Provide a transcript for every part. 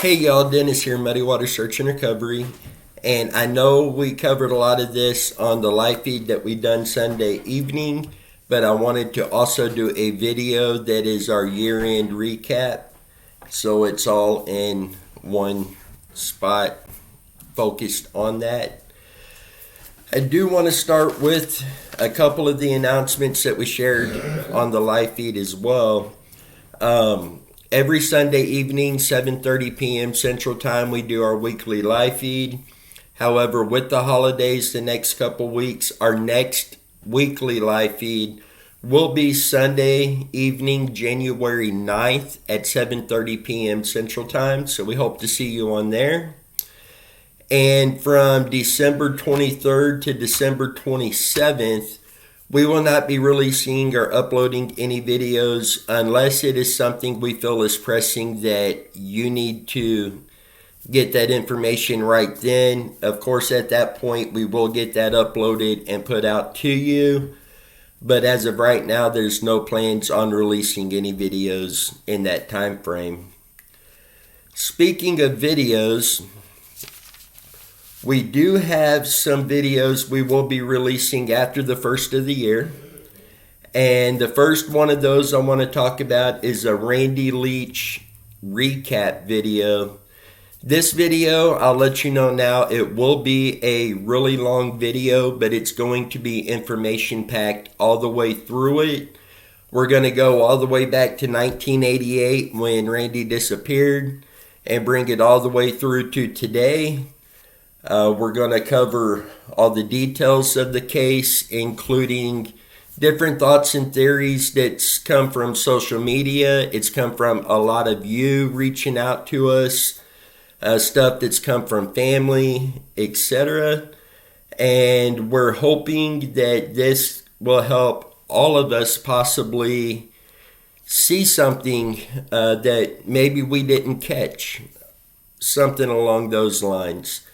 Hey y'all, Dennis here, Muddy Water Search and Recovery. And I know we covered a lot of this on the live feed that we done Sunday evening, but I wanted to also do a video that is our year-end recap. So it's all in one spot focused on that. I do want to start with a couple of the announcements that we shared on the live feed as well. Every Sunday evening, 7:30 p.m. Central Time, we do our weekly live feed. However, with the holidays the next couple weeks, our next weekly live feed will be Sunday evening, January 9th at 7:30 p.m. Central Time. So we hope to see you on there. And from December 23rd to December 27th, we will not be releasing or uploading any videos unless it is something we feel is pressing that you need to get that information right then. Of course, at that point, we will get that uploaded and put out to you. But as of right now, there's no plans on releasing any videos in that time frame. Speaking of videos, we do have some videos we will be releasing after the first of the year. And the first one of those I want to talk about is a Randy Leech recap video. This video, I'll let you know now, it will be a really long video, but it's going to be information packed all the way through it. We're going to go all the way back to 1988 when Randy disappeared and bring it all the way through to today. We're going to cover all the details of the case, including different thoughts and theories that's come from social media. It's come from a lot of you reaching out to us, stuff that's come from family, etc. And we're hoping that this will help all of us possibly see something that maybe we didn't catch, something along those lines.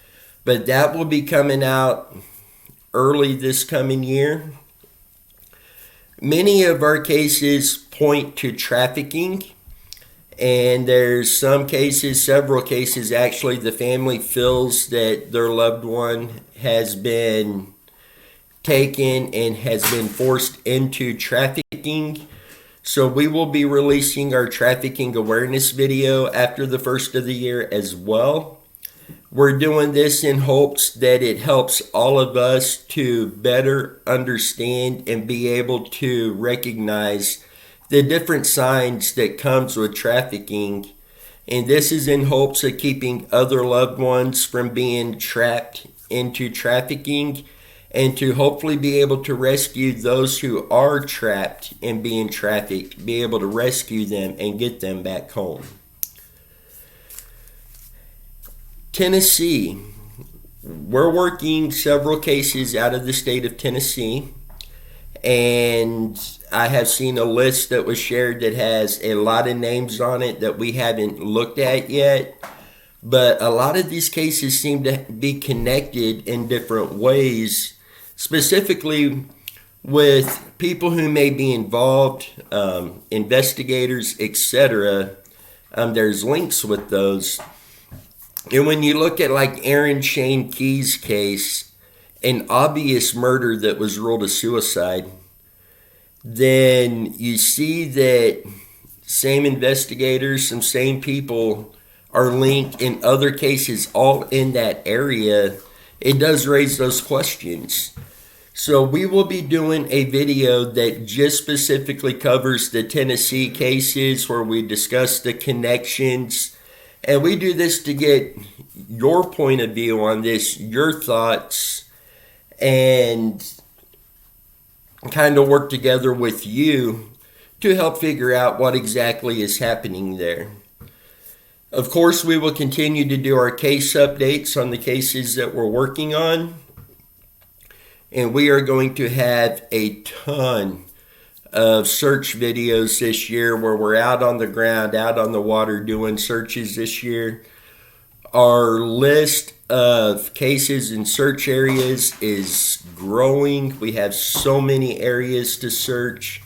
But that will be coming out early this coming year. Many of our cases point to trafficking, and there's some cases, several cases actually, the family feels that their loved one has been taken and has been forced into trafficking. So we will be releasing our trafficking awareness video after the first of the year as well. We're doing this in hopes that it helps all of us to better understand and be able to recognize the different signs that comes with trafficking. And this is in hopes of keeping other loved ones from being trapped into trafficking and to hopefully be able to rescue those who are trapped and being trafficked, be able to rescue them and get them back home. Tennessee. We're working several cases out of the state of Tennessee, and I have seen a list that was shared that has a lot of names on it that we haven't looked at yet, but a lot of these cases seem to be connected in different ways, specifically with people who may be involved, investigators, etc. There's links with those. And when you look at like Aaron Shane Key's case, an obvious murder that was ruled a suicide, then you see that same investigators, some same people are linked in other cases all in that area. It does raise those questions. So we will be doing a video that just specifically covers the Tennessee cases where we discuss the connections. And we do this to get your point of view on this, your thoughts, and kind of work together with you to help figure out what exactly is happening there. Of course, we will continue to do our case updates on the cases that we're working on. And we are going to have a ton of search videos this year where we're out on the ground, out on the water doing searches this year. Our list of cases and search areas is growing. We have so many areas to search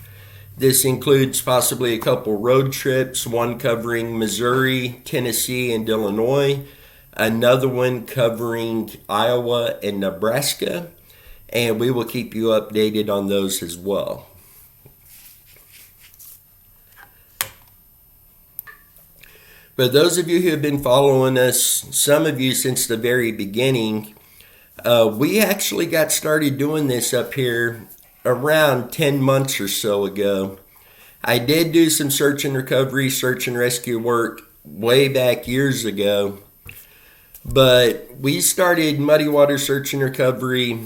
This includes possibly a couple road trips, one covering Missouri, Tennessee, and Illinois, another one covering Iowa and Nebraska, and we will keep you updated on those as well. For those of you who have been following us, some of you since the very beginning, we actually got started doing this up here around 10 months or so ago. I did do some search and recovery, search and rescue work way back years ago, but we started Muddy Water Search and Recovery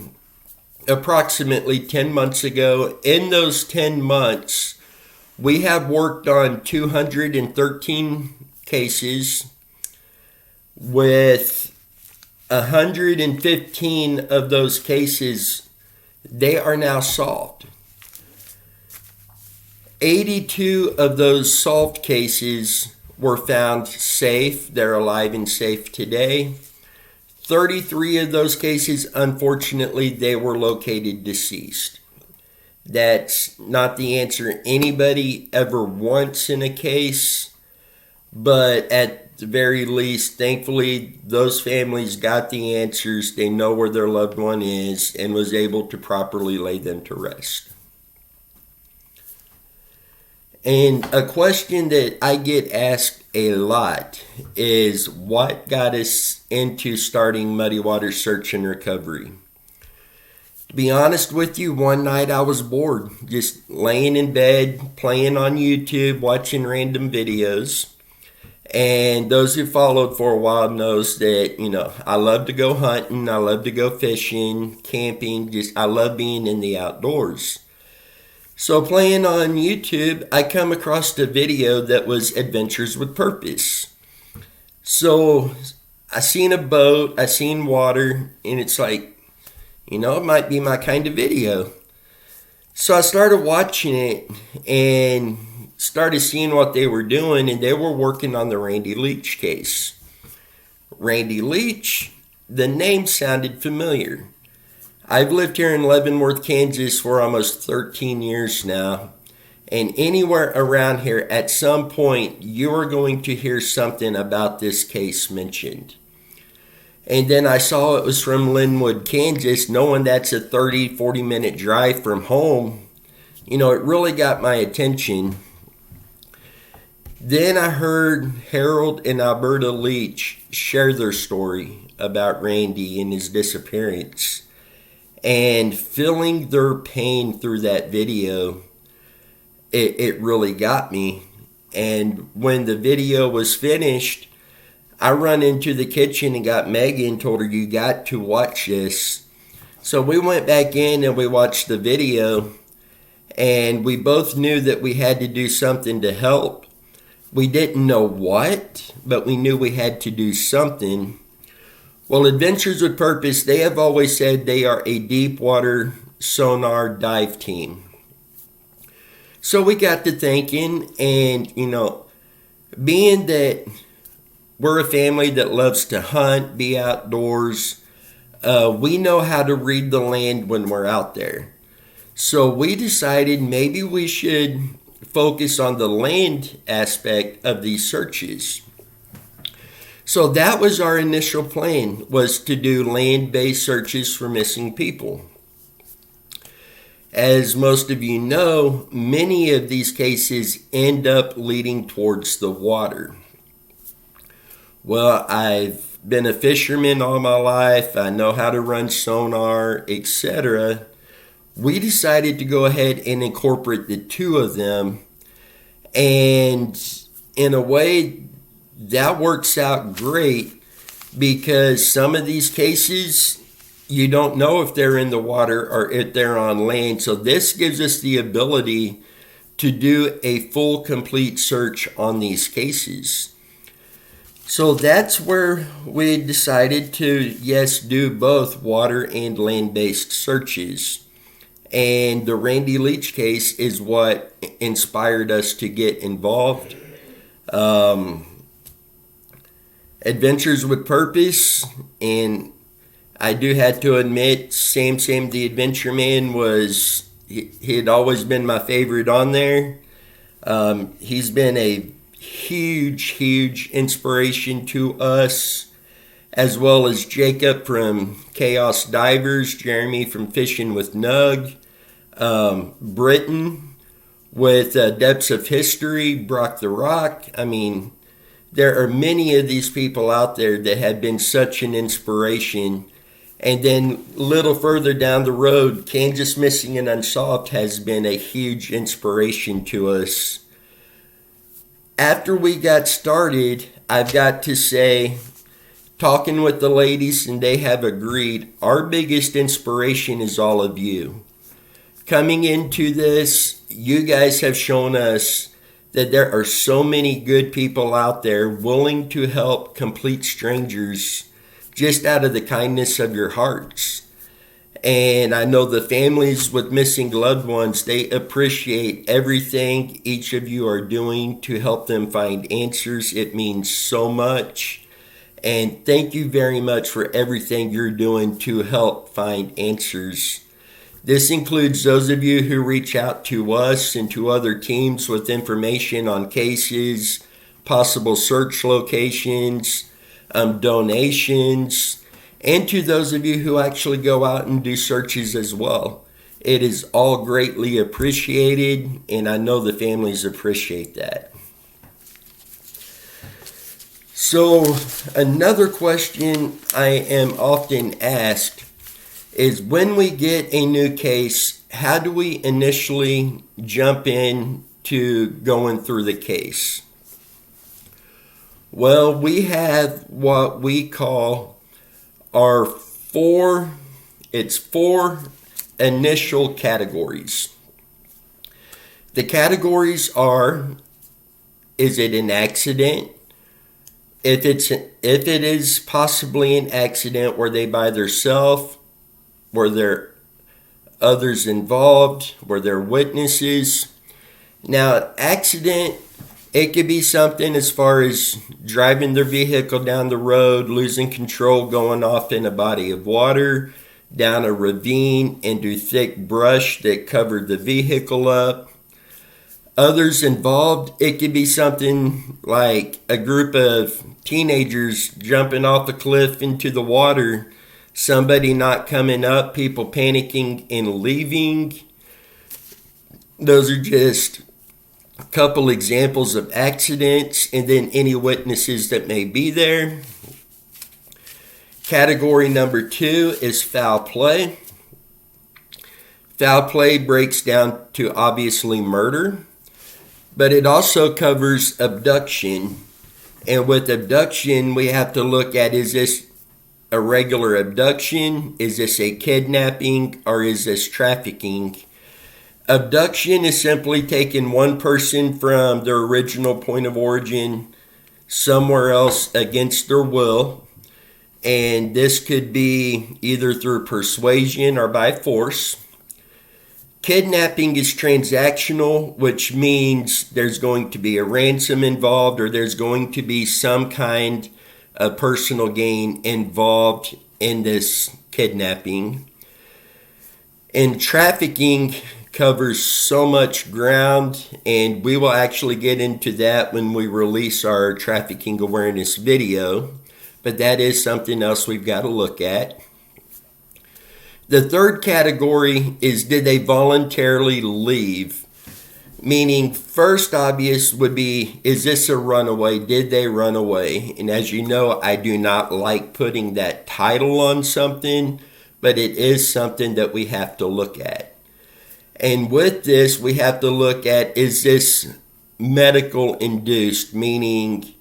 approximately 10 months ago. In those 10 months, we have worked on 213 cases, with 115 of those cases, they are now solved. 82 of those solved cases were found safe. They're alive and safe today. 33 of those cases, unfortunately, they were located deceased. That's not the answer anybody ever wants in a case. But at the very least, thankfully, those families got the answers. They know where their loved one is and was able to properly lay them to rest. And a question that I get asked a lot is, what got us into starting Muddy Water Search and Recovery? To be honest with you, one night I was bored, just laying in bed, playing on YouTube, watching random videos. And those who followed for a while knows that, I love to go hunting, I love to go fishing, camping, I love being in the outdoors. So playing on YouTube, I come across a video that was Adventures with Purpose. So I seen a boat, I seen water, and it's like, it might be my kind of video. So I started watching it and started seeing what they were doing, and they were working on the Randy Leech case. Randy Leech, the name sounded familiar. I've lived here in Leavenworth, Kansas for almost 13 years now, and anywhere around here at some point you are going to hear something about this case mentioned. And then I saw it was from Linwood, Kansas, knowing that's a 30-40 minute drive from home. It really got my attention. Then I heard Harold and Alberta Leech share their story about Randy and his disappearance. And feeling their pain through that video, it really got me. And when the video was finished, I run into the kitchen and got Megan, told her, you got to watch this. So we went back in and we watched the video, and we both knew that we had to do something to help. We didn't know what, but we knew we had to do something. Well, Adventures with Purpose, they have always said they are a deep water sonar dive team. So we got to thinking, and, being that we're a family that loves to hunt, be outdoors, we know how to read the land when we're out there. So we decided maybe we should focus on the land aspect of these searches. So that was our initial plan, was to do land-based searches for missing people. As most of you know, many of these cases end up leading towards the water. Well, I've been a fisherman all my life. I know how to run sonar, etc. We decided to go ahead and incorporate the two of them. And in a way, that works out great, because some of these cases, you don't know if they're in the water or if they're on land. So this gives us the ability to do a full, complete search on these cases. So that's where we decided to, yes, do both water and land-based searches. And the Randy Leech case is what inspired us to get involved. Adventures with Purpose, and I do have to admit, Sam the Adventure Man was he had always been my favorite on there. He's been a huge inspiration to us, as well as Jacob from Chaos Divers, Jeremy from Fishing with Nug, Britton with Depths of History, Brock the Rock. I mean, there are many of these people out there that have been such an inspiration. And then a little further down the road, Kansas Missing and Unsolved has been a huge inspiration to us. After we got started, I've got to say, talking with the ladies, and they have agreed, our biggest inspiration is all of you. Coming into this, you guys have shown us that there are so many good people out there willing to help complete strangers just out of the kindness of your hearts. And I know the families with missing loved ones, they appreciate everything each of you are doing to help them find answers. It means so much. And thank you very much for everything you're doing to help find answers. This includes those of you who reach out to us and to other teams with information on cases, possible search locations, donations, and to those of you who actually go out and do searches as well. It is all greatly appreciated, and I know the families appreciate that. So, another question I am often asked is, when we get a new case, how do we initially jump in to going through the case? Well, we have what we call our four initial categories. The categories are, is it an accident? If it is possibly an accident, were they by themselves? Were there others involved? Were there witnesses? Now, accident, it could be something as far as driving their vehicle down the road, losing control, going off in a body of water, down a ravine, into thick brush that covered the vehicle up. Others involved, it could be something like a group of teenagers jumping off a cliff into the water, somebody not coming up, people panicking and leaving. Those are just a couple examples of accidents, and then any witnesses that may be there. Category number 2 is foul play. Foul play breaks down to obviously murder, but it also covers abduction. And with abduction, we have to look at, is this a regular abduction? Is this a kidnapping? Or is this trafficking? Abduction is simply taking one person from their original point of origin somewhere else against their will. And this could be either through persuasion or by force. Kidnapping is transactional, which means there's going to be a ransom involved, or there's going to be some kind of personal gain involved in this kidnapping. And trafficking covers so much ground, and we will actually get into that when we release our trafficking awareness video, but that is something else we've got to look at. The third category is, did they voluntarily leave? Meaning, first obvious would be, is this a runaway? Did they run away? And as you know, I do not like putting that title on something, but it is something that we have to look at. And with this, we have to look at, is this medical induced? Meaning,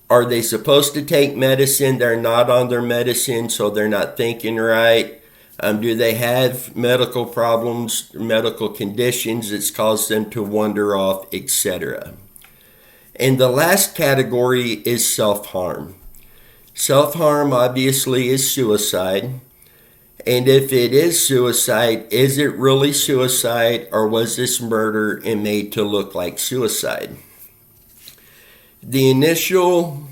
are they supposed to take medicine? They're not on their medicine, so they're not thinking right. Do they have medical problems, medical conditions that's caused them to wander off, etc.? And the last category is self-harm. Self-harm obviously is suicide. And if it is suicide, is it really suicide, or was this murder and made to look like suicide? The initial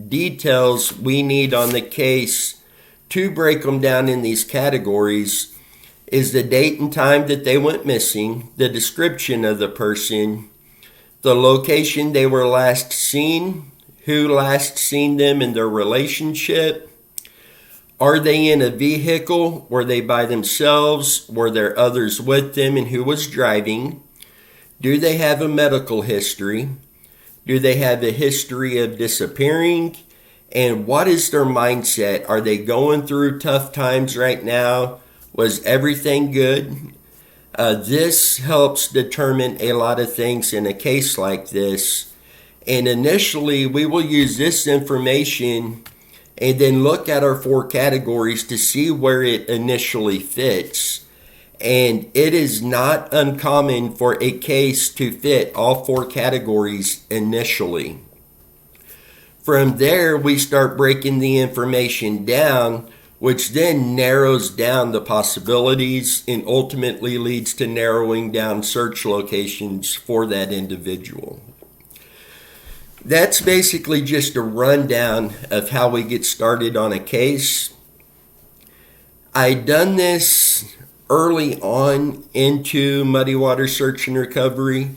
details we need on the case to break them down in these categories is the date and time that they went missing, the description of the person, the location they were last seen, who last seen them in their relationship. Are they in a vehicle? Were they by themselves? Were there others with them, and who was driving? Do they have a medical history? Do they have a history of disappearing? And what is their mindset? Are they going through tough times right now? Was everything good? This helps determine a lot of things in a case like this. And initially, we will use this information and then look at our 4 categories to see where it initially fits. And it is not uncommon for a case to fit all 4 categories initially. From there, we start breaking the information down, which then narrows down the possibilities and ultimately leads to narrowing down search locations for that individual. That's basically just a rundown of how we get started on a case. I done this early on into Muddy Water Search and Recovery,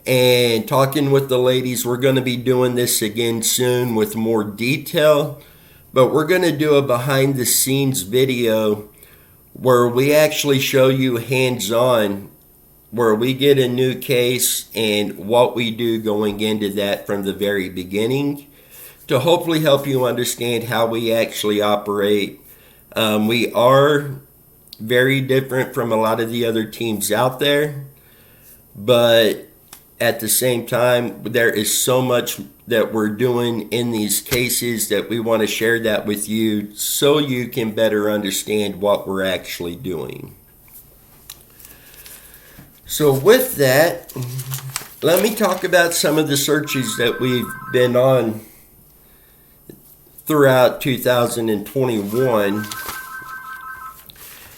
and talking with the ladies, we're going to be doing this again soon with more detail, but we're going to do a behind the scenes video where we actually show you hands-on where we get a new case and what we do going into that from the very beginning to hopefully help you understand how we actually operate. We are very different from a lot of the other teams out there, but at the same time, there is so much that we're doing in these cases that we want to share that with you so you can better understand what we're actually doing. So with that, let me talk about some of the searches that we've been on throughout 2021.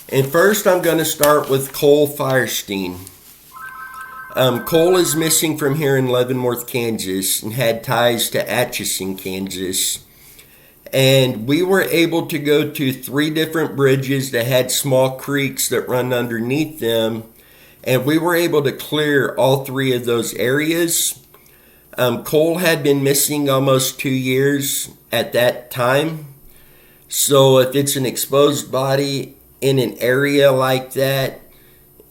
And first, I'm going to start with Cole Firestein. Cole is missing from here in Leavenworth, Kansas, and had ties to Atchison, Kansas. And we were able to go to 3 different bridges that had small creeks that run underneath them. And we were able to clear all 3 of those areas. Cole had been missing almost 2 years at that time. So if it's an exposed body in an area like that,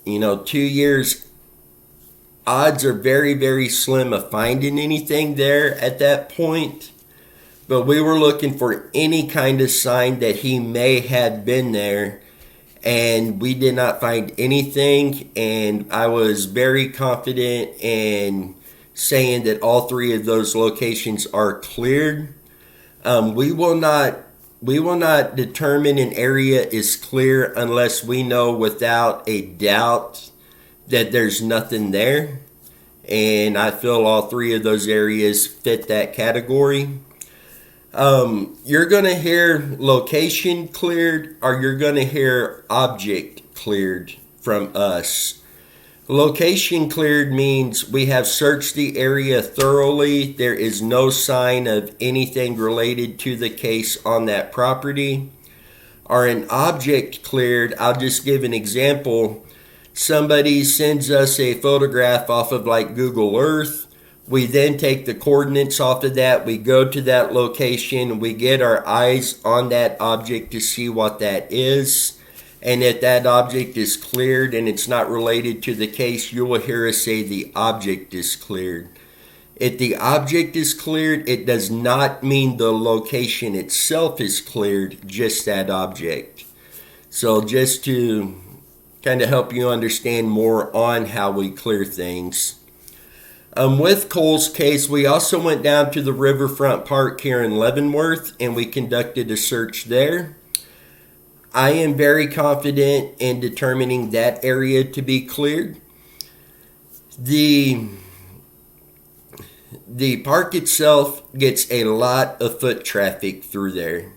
2 years, odds are very, very slim of finding anything there at that point. But we were looking for any kind of sign that he may have been there. And we did not find anything, and I was very confident in saying that all 3 of those locations are cleared. We will not determine an area is clear unless we know without a doubt that there's nothing there. And I feel all 3 of those areas fit that category. You're going to hear location cleared, or you're going to hear object cleared from us. Location cleared means we have searched the area thoroughly. There is no sign of anything related to the case on that property. Or an object cleared, I'll just give an example. Somebody sends us a photograph off of like Google Earth. We then take the coordinates off of that. We go to that location. We get our eyes on that object to see what that is. And if that object is cleared and it's not related to the case, you will hear us say the object is cleared. If the object is cleared, it does not mean the location itself is cleared, just that object. So just to kind of help you understand more on how we clear things. With Cole's case, we also went down to the Riverfront Park here in Leavenworth, and we conducted a search there. I am very confident in determining that area to be cleared. The park itself gets a lot of foot traffic through there.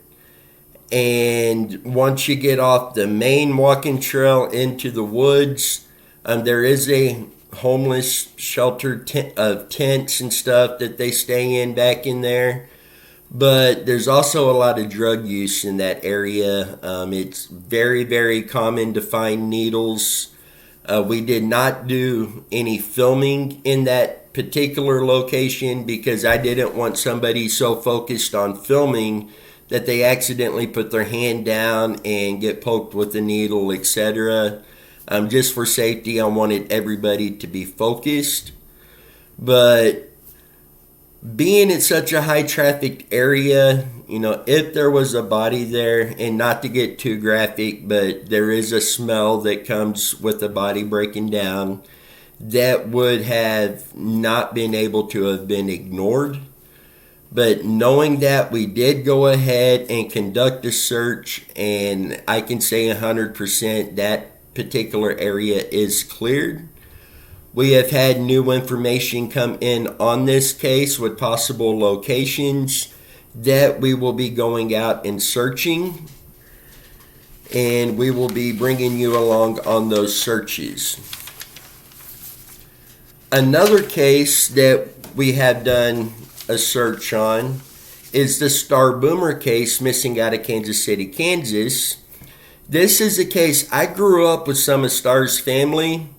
And once you get off the main walking trail into the woods, there is a homeless shelter of tents and stuff that they stay in back in there. but there's also a lot of drug use in that area. It's very, very common to find needles. We did not do any filming in that particular location because I didn't want somebody so focused on filming that they accidentally put their hand down and get poked with a needle, etc. Just for safety, I wanted everybody to be focused. But being in such a high trafficked area, if there was a body there, and not to get too graphic, but there is a smell that comes with the body breaking down that would have not been able to have been ignored. But knowing that, we did go ahead and conduct a search, and I can say 100% that particular area is cleared. We have had new information come in on this case with possible locations that we will be going out and searching, and we will be bringing you along on those searches. Another case that we have done a search on is the Star Boomer case missing out of Kansas City, Kansas. This is a case I grew up with some of Star's family.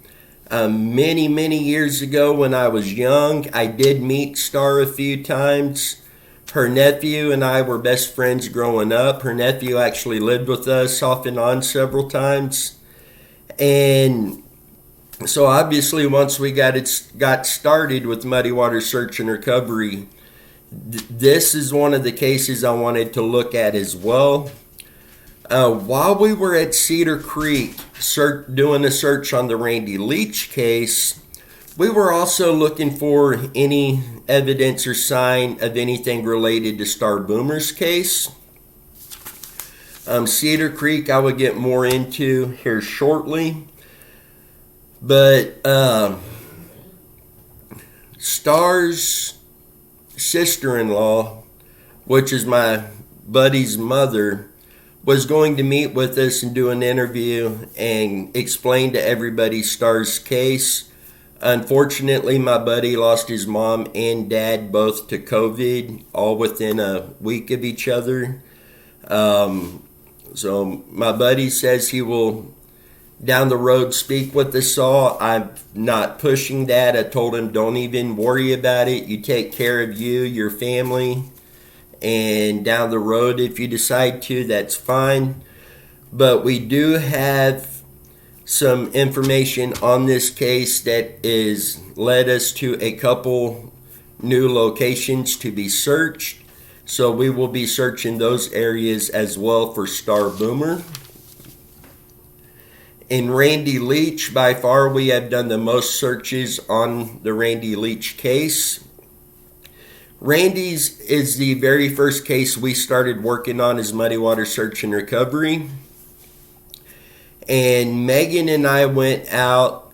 Many years ago when I was young, I did meet Star a few times. Her nephew and I were best friends growing up. Her nephew actually lived with us off and on several times. And so obviously once we got started with Muddy Water Search and Recovery, this is one of the cases I wanted to look at as well. While we were at Cedar Creek doing a search on the Randy Leech case, we were also looking for any evidence or sign of anything related to Star Boomer's case. Cedar Creek I would get more into here shortly. But Star's sister-in-law, which is my buddy's mother, was going to meet with us and do an interview and explain to everybody Star's case. Unfortunately, my buddy lost his mom and dad both to COVID, all within a week of each other. So my buddy says he will down the road speak with us all. I'm not pushing that. I told him don't even worry about it. You take care of you, your family. And down the road, if you decide to, that's fine. But we do have some information on this case that is led us to a couple new locations to be searched. So we will be searching those areas as well for Star Boomer. In Randy Leech, by far we have done the most searches on the Randy Leech case. Randy's is the very first case we started working on as Muddy Water Search and Recovery. And Megan and I went out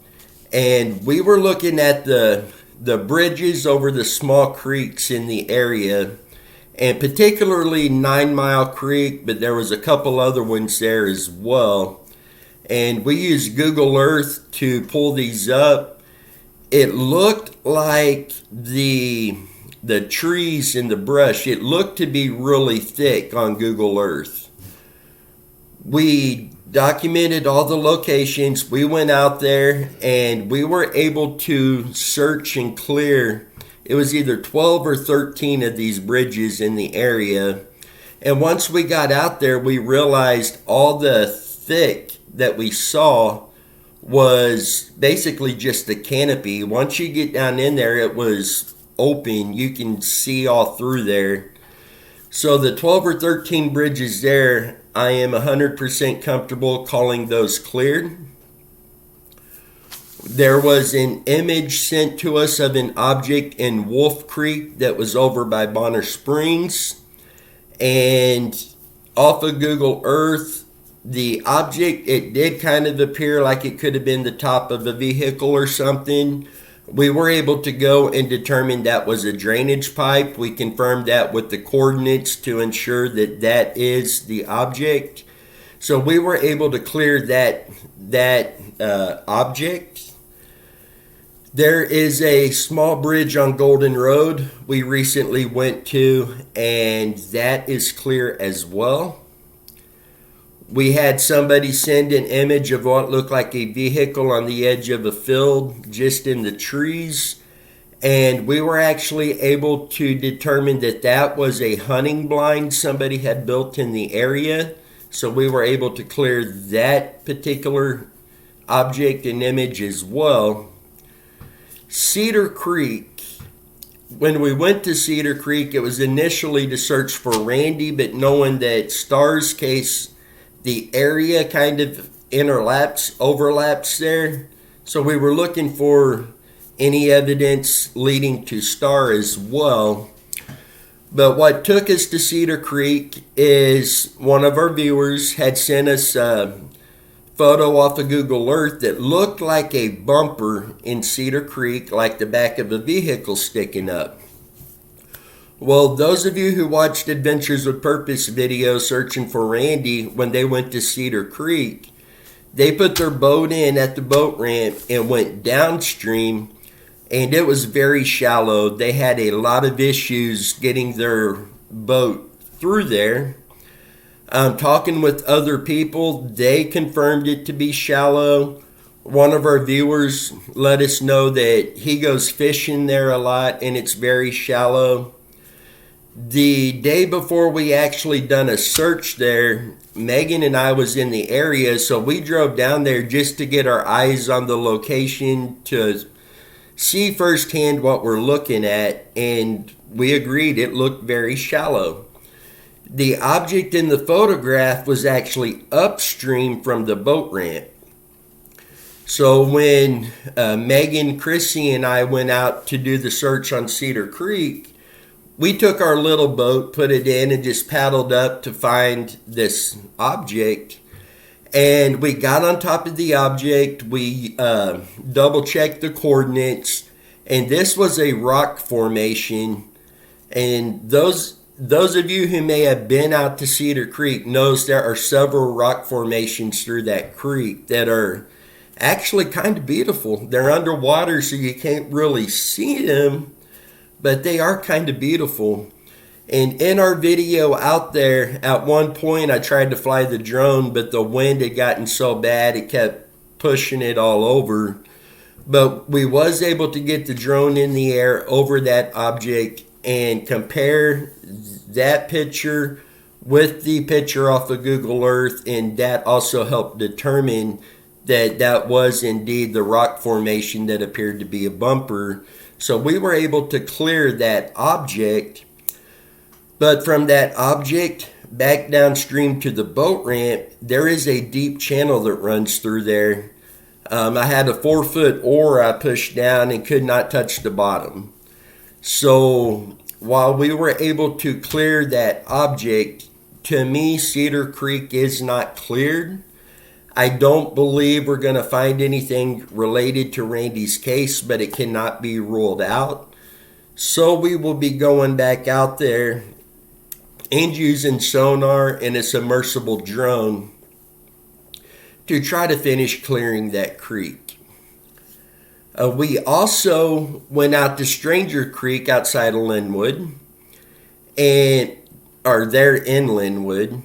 and we were looking at the bridges over the small creeks in the area, and particularly 9 Mile Creek, but there was a couple other ones there as well. And we used Google Earth to pull these up. It looked like the trees and the brush, it looked to be really thick on Google Earth. We documented all the locations. We went out there and we were able to search and clear. It was either 12 or 13 of these bridges in the area. And once we got out there, we realized all the thick that we saw was basically just the canopy. Once you get down in there, it was open. You can see all through there. So the 12 or 13 bridges there, I am 100% comfortable calling those cleared. There was an image sent to us of an object in Wolf Creek that was over by Bonner Springs. And off of Google Earth, the object, it did kind of appear like it could have been the top of a vehicle or something. We were able to go and determine that was a drainage pipe. We confirmed that with the coordinates to ensure that that is the object. So we were able to clear that object. There is a small bridge on Golden Road we recently went to, and that is clear as well. We had somebody send an image of what looked like a vehicle on the edge of a field just in the trees, and we were actually able to determine that that was a hunting blind somebody had built in the area. So we were able to clear that particular object and image as well. Cedar Creek. When we went to Cedar Creek, it was initially to search for Randy, but knowing that Star's case, the area kind of overlaps there. So we were looking for any evidence leading to Star as well. But what took us to Cedar Creek is one of our viewers had sent us a photo off of Google Earth that looked like a bumper in Cedar Creek, like the back of a vehicle sticking up. Well, those of you who watched Adventures with Purpose video searching for Randy when they went to Cedar Creek, they put their boat in at the boat ramp and went downstream, and it was very shallow. They had a lot of issues getting their boat through there. Talking with other people, they confirmed it to be shallow. One of our viewers let us know that he goes fishing there a lot and it's very shallow. The day before we actually done a search there, Megan and I was in the area, so we drove down there just to get our eyes on the location to see firsthand what we're looking at, and we agreed it looked very shallow. The object in the photograph was actually upstream from the boat ramp. So when Megan, Chrissy, and I went out to do the search on Cedar Creek, we took our little boat, put it in, and just paddled up to find this object. And we got on top of the object. We double-checked the coordinates. And this was a rock formation. And those of you who may have been out to Cedar Creek knows there are several rock formations through that creek that are actually kind of beautiful. They're underwater, so you can't really see them, but they are kind of beautiful. And in our video out there, at one point I tried to fly the drone, but the wind had gotten so bad it kept pushing it all over. But we was able to get the drone in the air over that object and compare that picture with the picture off of Google Earth, and that also helped determine that that was indeed the rock formation that appeared to be a bumper. So we were able to clear that object, but from that object back downstream to the boat ramp, there is a deep channel that runs through there. I had a 4-foot oar I pushed down and could not touch the bottom. So while we were able to clear that object, to me, Cedar Creek is not cleared. I don't believe we're going to find anything related to Randy's case, but it cannot be ruled out. So we will be going back out there and using sonar and a submersible drone to try to finish clearing that creek. We also went out to Stranger Creek outside of Linwood, they're in Linwood.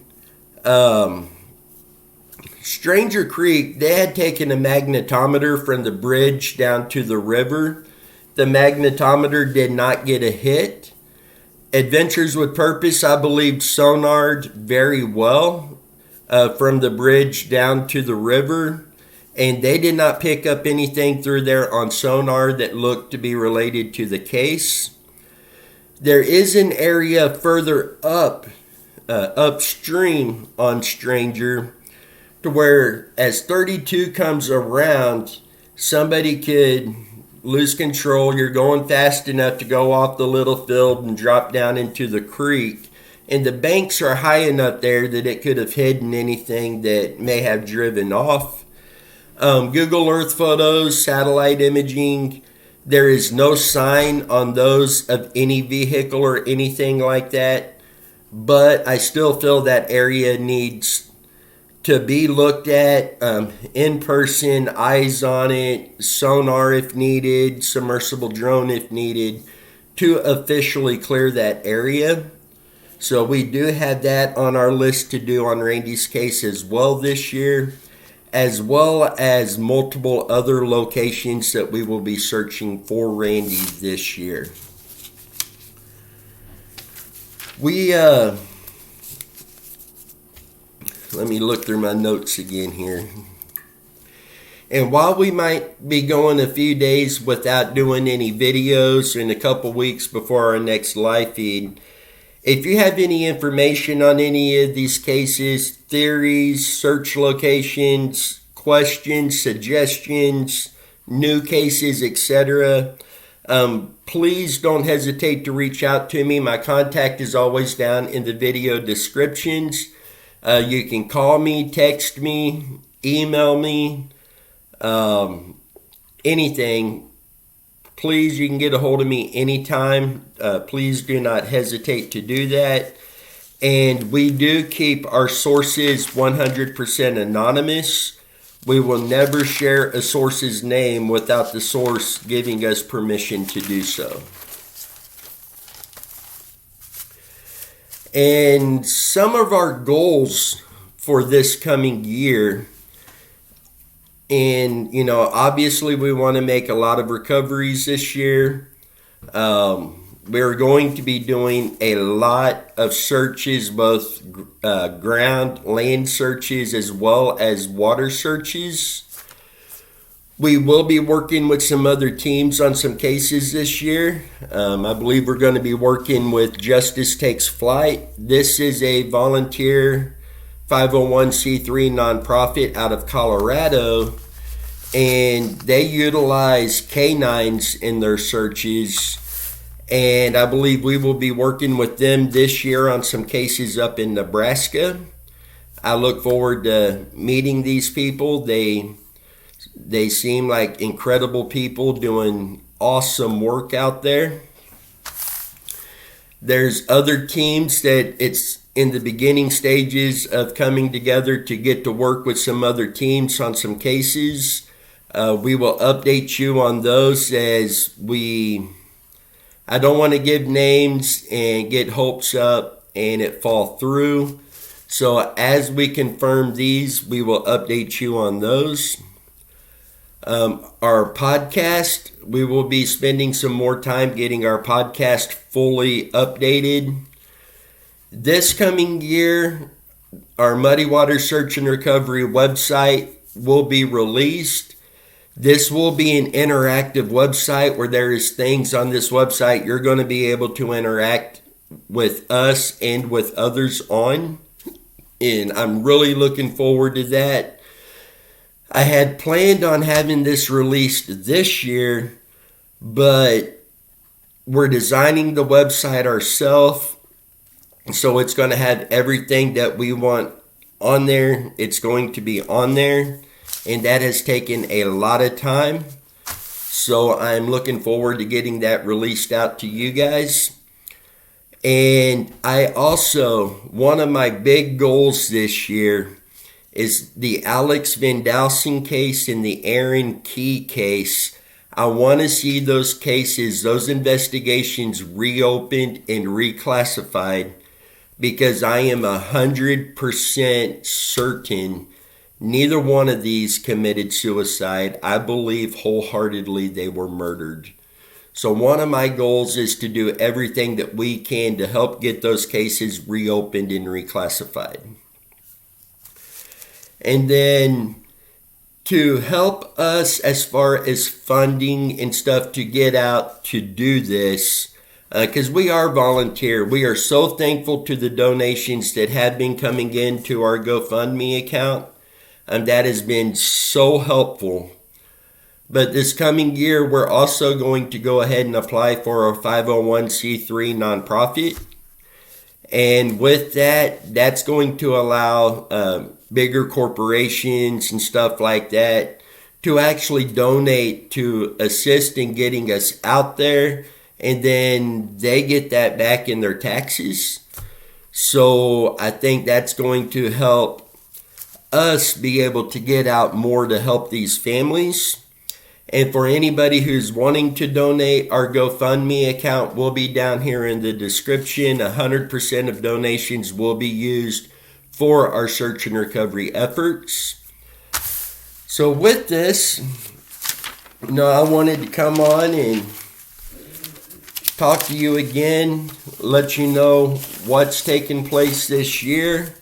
Stranger Creek, they had taken a magnetometer from the bridge down to the river. The magnetometer did not get a hit. Adventures with Purpose, I believe, sonared very well from the bridge down to the river, and they did not pick up anything through there on sonar that looked to be related to the case. There is an area further upstream on Stranger, to where as 32 comes around, somebody could lose control. You're going fast enough to go off the little field and drop down into the creek. And the banks are high enough there that it could have hidden anything that may have driven off. Google Earth photos, satellite imaging, there is no sign on those of any vehicle or anything like that. But I still feel that area needs to be looked at in person, eyes on it, sonar if needed, submersible drone if needed, to officially clear that area. So we do have that on our list to do on Randy's case as well this year, as well as multiple other locations that we will be searching for Randy this year. Let me look through my notes again here. And while we might be going a few days without doing any videos in a couple weeks before our next live feed, if you have any information on any of these cases, theories, search locations, questions, suggestions, new cases, etc., please don't hesitate to reach out to me. My contact is always down in the video descriptions. You can call me, text me, email me, anything. Please, you can get a hold of me anytime. Please do not hesitate to do that. And we do keep our sources 100% anonymous. We will never share a source's name without the source giving us permission to do so. And some of our goals for this coming year, and obviously we want to make a lot of recoveries this year. We're going to be doing a lot of searches, both ground, land searches, as well as water searches. We will be working with some other teams on some cases this year. I believe we're going to be working with Justice Takes Flight. This is a volunteer 501c3 nonprofit out of Colorado, and they utilize canines in their searches. And I believe we will be working with them this year on some cases up in Nebraska. I look forward to meeting these people. They seem like incredible people doing awesome work out there. There's other teams that it's in the beginning stages of coming together to get to work with some other teams on some cases. We will update you on those as I don't want to give names and get hopes up and it fall through. So as we confirm these, we will update you on those. Our podcast, we will be spending some more time getting our podcast fully updated. This coming year, our Muddy Water Search and Recovery website will be released. This will be an interactive website where there is things on this website you're going to be able to interact with us and with others on. And I'm really looking forward to that. I had planned on having this released this year, but we're designing the website ourselves. So it's going to have everything that we want on there. It's going to be on there. And that has taken a lot of time. So I'm looking forward to getting that released out to you guys. And I also, one of my big goals this year is the Alex Van Delsing case and the Aaron Key case. I want to see those cases, those investigations reopened and reclassified, because I am 100% certain neither one of these committed suicide. I believe wholeheartedly they were murdered. So one of my goals is to do everything that we can to help get those cases reopened and reclassified. And then to help us as far as funding and stuff to get out to do this, because we are volunteer. We are so thankful to the donations that have been coming into our GoFundMe account. And that has been so helpful. But this coming year, we're also going to go ahead and apply for a 501c3 nonprofit. And with that, that's going to allow bigger corporations and stuff like that to actually donate to assist in getting us out there. And then they get that back in their taxes. So I think that's going to help us be able to get out more to help these families. And for anybody who's wanting to donate, our GoFundMe account will be down here in the description. 100% of donations will be used for our search and recovery efforts. So with this, I wanted to come on and talk to you again, let you know what's taking place this year,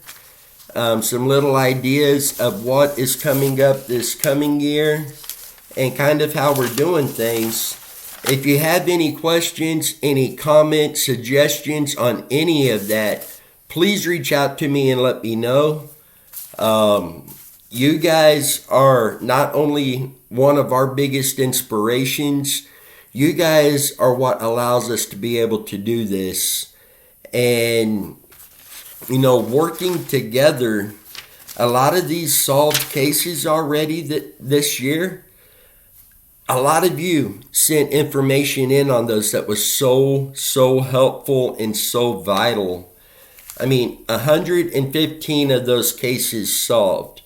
some little ideas of what is coming up this coming year, and kind of how we're doing things. If you have any questions, any comments, suggestions on any of that, please reach out to me and let me know. You guys are not only one of our biggest inspirations, you guys are what allows us to be able to do this. And, working together, a lot of these solved cases already this year, a lot of you sent information in on those that was so helpful and so vital. 115 of those cases solved.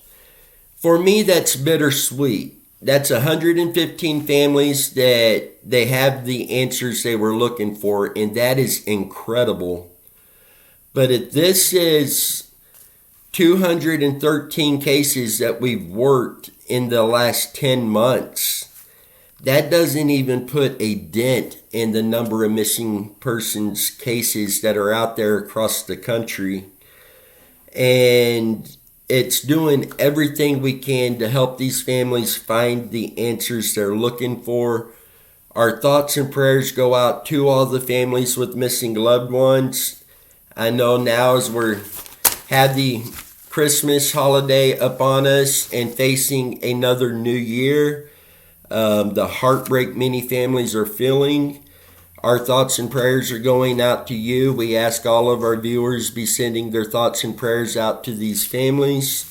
For me, that's bittersweet. That's 115 families that they have the answers they were looking for, and that is incredible. But if this is 213 cases that we've worked in the last 10 months, that doesn't even put a dent in the number of missing persons cases that are out there across the country. And it's doing everything we can to help these families find the answers they're looking for. Our thoughts and prayers go out to all the families with missing loved ones. I know now as we're had the Christmas holiday upon us and facing another new year, the heartbreak many families are feeling, our thoughts and prayers are going out to you. We ask all of our viewers be sending their thoughts and prayers out to these families.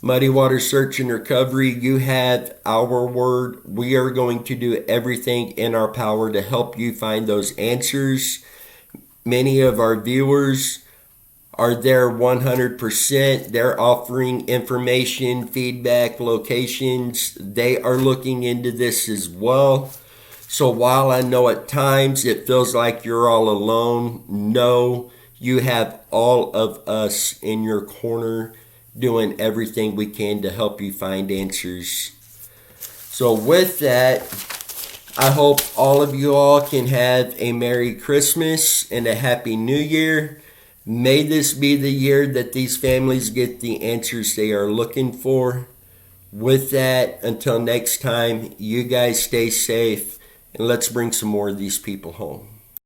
Muddy Water Search and Recovery, you have our word. We are going to do everything in our power to help you find those answers. Many of our viewers are there 100%. They're offering information, feedback, locations. They are looking into this as well. So while I know at times it feels like you're all alone, no, you have all of us in your corner doing everything we can to help you find answers. So with that, I hope all of you all can have a Merry Christmas and a Happy New Year. May this be the year that these families get the answers they are looking for. With that, until next time, you guys stay safe. And let's bring some more of these people home.